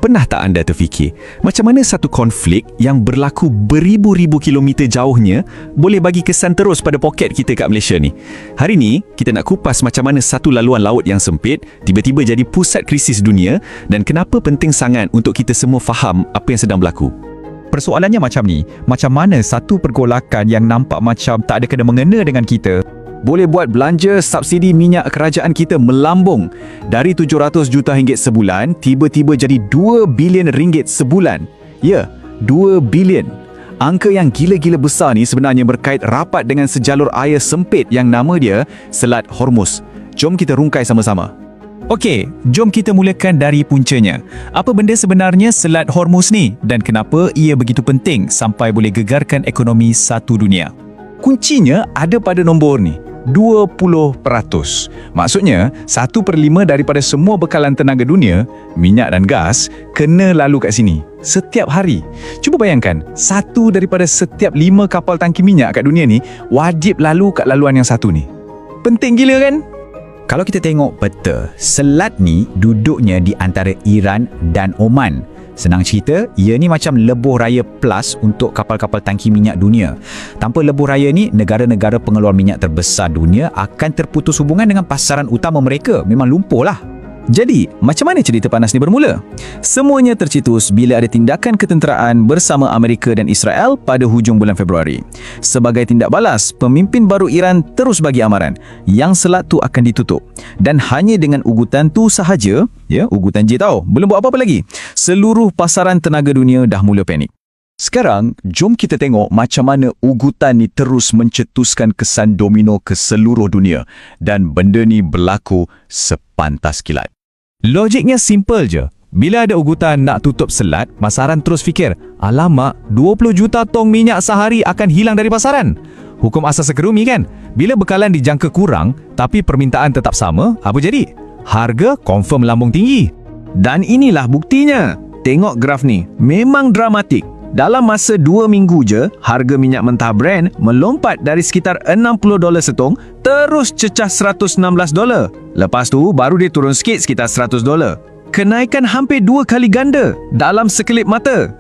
Pernah tak anda terfikir, macam mana satu konflik yang berlaku beribu-ribu kilometer jauhnya boleh bagi kesan terus pada poket kita kat Malaysia ni? Hari ni, kita nak kupas macam mana satu laluan laut yang sempit tiba-tiba jadi pusat krisis dunia dan kenapa penting sangat untuk kita semua faham apa yang sedang berlaku. Persoalannya macam ni, macam mana satu pergolakan yang nampak macam tak ada kena-mengena dengan kita Boleh buat belanja subsidi minyak kerajaan kita melambung dari 700 juta ringgit sebulan tiba-tiba jadi 2 bilion ringgit sebulan. Ya, 2 bilion. Angka yang gila-gila besar ni sebenarnya berkait rapat dengan sejalur air sempit yang nama dia Selat Hormuz. Jom kita rungkai sama-sama. Okey, jom kita mulakan dari puncanya. Apa benda sebenarnya Selat Hormuz ni dan kenapa ia begitu penting sampai boleh gegarkan ekonomi satu dunia? Kuncinya ada pada nombor ni, 20%. Maksudnya, 1/5 daripada semua bekalan tenaga dunia, minyak dan gas, kena lalu kat sini setiap hari. Cuba bayangkan, 1 daripada setiap 5 kapal tangki minyak kat dunia ni wajib lalu kat laluan yang satu ni. Penting gila kan? Kalau kita tengok peta, selat ni duduknya di antara Iran dan Oman. Senang cerita, ia ni macam lebuh raya plus untuk kapal-kapal tangki minyak dunia. Tanpa lebuh raya ni, negara-negara pengeluar minyak terbesar dunia akan terputus hubungan dengan pasaran utama mereka. Memang lumpuh lah. Jadi, macam mana cerita panas ni bermula? Semuanya tercetus bila ada tindakan ketenteraan bersama Amerika dan Israel pada hujung bulan Februari. Sebagai tindak balas, pemimpin baru Iran terus bagi amaran yang selat tu akan ditutup. Dan hanya dengan ugutan tu sahaja, ya, ugutan J tau, belum buat apa-apa lagi, seluruh pasaran tenaga dunia dah mula panik. Sekarang, jom kita tengok macam mana ugutan ni terus mencetuskan kesan domino ke seluruh dunia. Dan benda ni berlaku sepantas kilat. Logiknya simple je. Bila ada ugutan nak tutup selat, pasaran terus fikir, alamak, 20 juta tong minyak sehari akan hilang dari pasaran. Hukum asas sekerumi kan? Bila bekalan dijangka kurang, tapi permintaan tetap sama, apa jadi? Harga confirm melambung tinggi. Dan inilah buktinya. Tengok graf ni, memang dramatik. Dalam masa 2 minggu je, harga minyak mentah Brent melompat dari sekitar $60 setong terus cecah $116. Lepas tu, baru dia turun sikit sekitar $100. Kenaikan hampir 2 kali ganda dalam sekelip mata.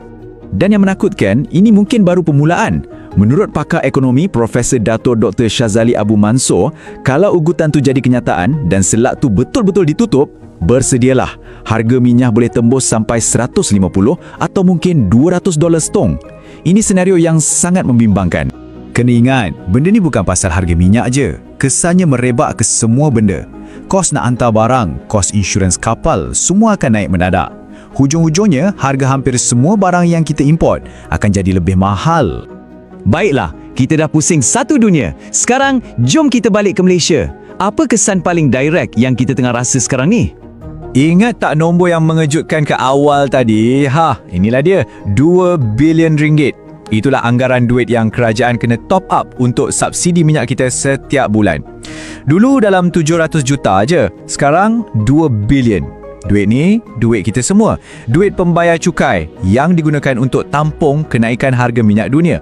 Dan yang menakutkan, ini mungkin baru permulaan. Menurut pakar ekonomi Profesor Dato' Dr. Shazali Abu Mansor, kalau ugutan tu jadi kenyataan dan selat tu betul-betul ditutup, bersedialah, harga minyak boleh tembus sampai 150 atau mungkin $200 setong. Ini senario yang sangat membimbangkan. Kena ingat, benda ni bukan pasal harga minyak je. Kesannya merebak ke semua benda. Kos nak hantar barang, kos insurans kapal, semua akan naik mendadak. Hujung-hujungnya, harga hampir semua barang yang kita import akan jadi lebih mahal. Baiklah, kita dah pusing satu dunia. Sekarang, jom kita balik ke Malaysia. Apa kesan paling direct yang kita tengah rasa sekarang ni? Ingat tak nombor yang mengejutkan ke awal tadi? Inilah dia, 2 bilion ringgit. Itulah anggaran duit yang kerajaan kena top up untuk subsidi minyak kita setiap bulan. Dulu dalam 700 juta je, sekarang 2 bilion. Duit ni, duit kita semua. Duit pembayar cukai yang digunakan untuk tampung kenaikan harga minyak dunia.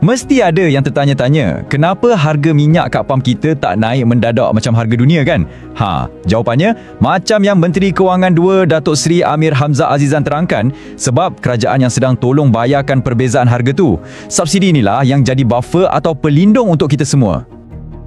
Mesti ada yang tertanya-tanya, kenapa harga minyak kat pam kita tak naik mendadak macam harga dunia kan? Jawapannya, macam yang Menteri Kewangan 2 Datuk Seri Amir Hamzah Azizan terangkan, sebab kerajaan yang sedang tolong bayarkan perbezaan harga tu. Subsidi inilah yang jadi buffer atau pelindung untuk kita semua.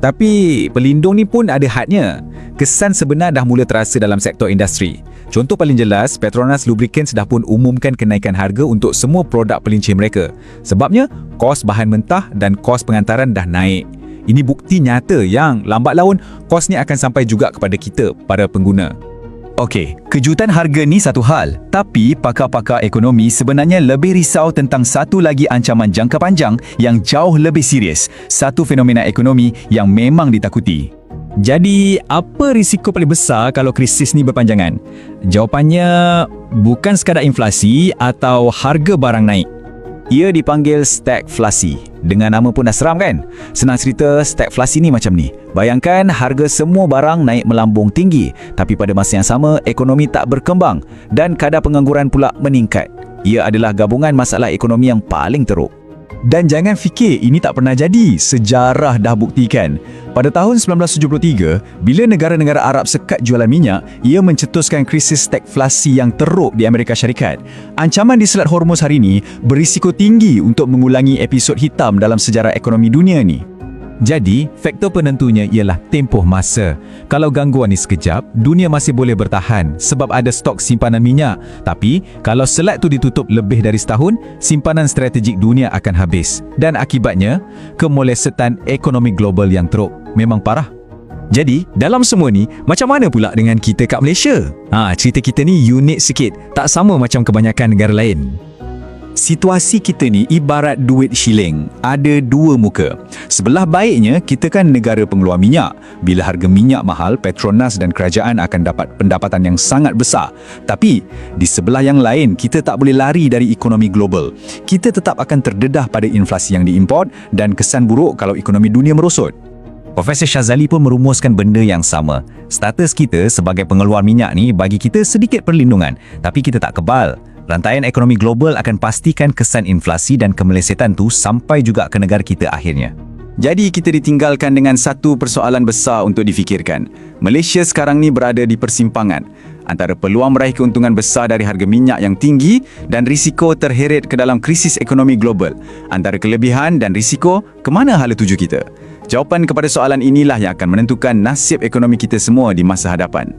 Tapi pelindung ni pun ada hadnya. Kesan sebenar dah mula terasa dalam sektor industri. Contoh paling jelas, Petronas Lubricants dah pun umumkan kenaikan harga untuk semua produk pelincir mereka. Sebabnya, kos bahan mentah dan kos pengantaran dah naik. Ini bukti nyata yang lambat laun kos ni akan sampai juga kepada kita, para pengguna. Okey, kejutan harga ni satu hal, tapi pakar-pakar ekonomi sebenarnya lebih risau tentang satu lagi ancaman jangka panjang yang jauh lebih serius, satu fenomena ekonomi yang memang ditakuti. Jadi, apa risiko paling besar kalau krisis ni berpanjangan? Jawapannya, bukan sekadar inflasi atau harga barang naik. Ia dipanggil stagflasi. Dengan nama pun dah seram kan? Senang cerita, stagflasi ni macam ni. Bayangkan harga semua barang naik melambung tinggi, tapi pada masa yang sama, ekonomi tak berkembang dan kadar pengangguran pula meningkat. Ia adalah gabungan masalah ekonomi yang paling teruk. Dan jangan fikir ini tak pernah jadi, sejarah dah buktikan. Pada tahun 1973, bila negara-negara Arab sekat jualan minyak, ia mencetuskan krisis stagflasi yang teruk di Amerika Syarikat. Ancaman di Selat Hormuz hari ini berisiko tinggi untuk mengulangi episod hitam dalam sejarah ekonomi dunia ni. Jadi, faktor penentunya ialah tempoh masa. Kalau gangguan ni sekejap, dunia masih boleh bertahan sebab ada stok simpanan minyak. Tapi, kalau selat tu ditutup lebih dari setahun, simpanan strategik dunia akan habis. Dan akibatnya, kemolesetan ekonomi global yang teruk. Memang parah. Jadi, dalam semua ni, macam mana pula dengan kita kat Malaysia? Cerita kita ni unik sikit, tak sama macam kebanyakan negara lain. Situasi kita ni ibarat duit shilling, ada dua muka. Sebelah baiknya, kita kan negara pengeluar minyak. Bila harga minyak mahal, Petronas dan kerajaan akan dapat pendapatan yang sangat besar. Tapi, di sebelah yang lain, kita tak boleh lari dari ekonomi global. Kita tetap akan terdedah pada inflasi yang diimport dan kesan buruk kalau ekonomi dunia merosot. Profesor Shazali pun merumuskan benda yang sama. Status kita sebagai pengeluar minyak ni bagi kita sedikit perlindungan, tapi kita tak kebal. Rantaian ekonomi global akan pastikan kesan inflasi dan kemelesetan tu sampai juga ke negara kita akhirnya. Jadi kita ditinggalkan dengan satu persoalan besar untuk difikirkan. Malaysia sekarang ni berada di persimpangan antara peluang meraih keuntungan besar dari harga minyak yang tinggi dan risiko terheret ke dalam krisis ekonomi global. Antara kelebihan dan risiko, ke mana hala tuju kita? Jawapan kepada soalan inilah yang akan menentukan nasib ekonomi kita semua di masa hadapan.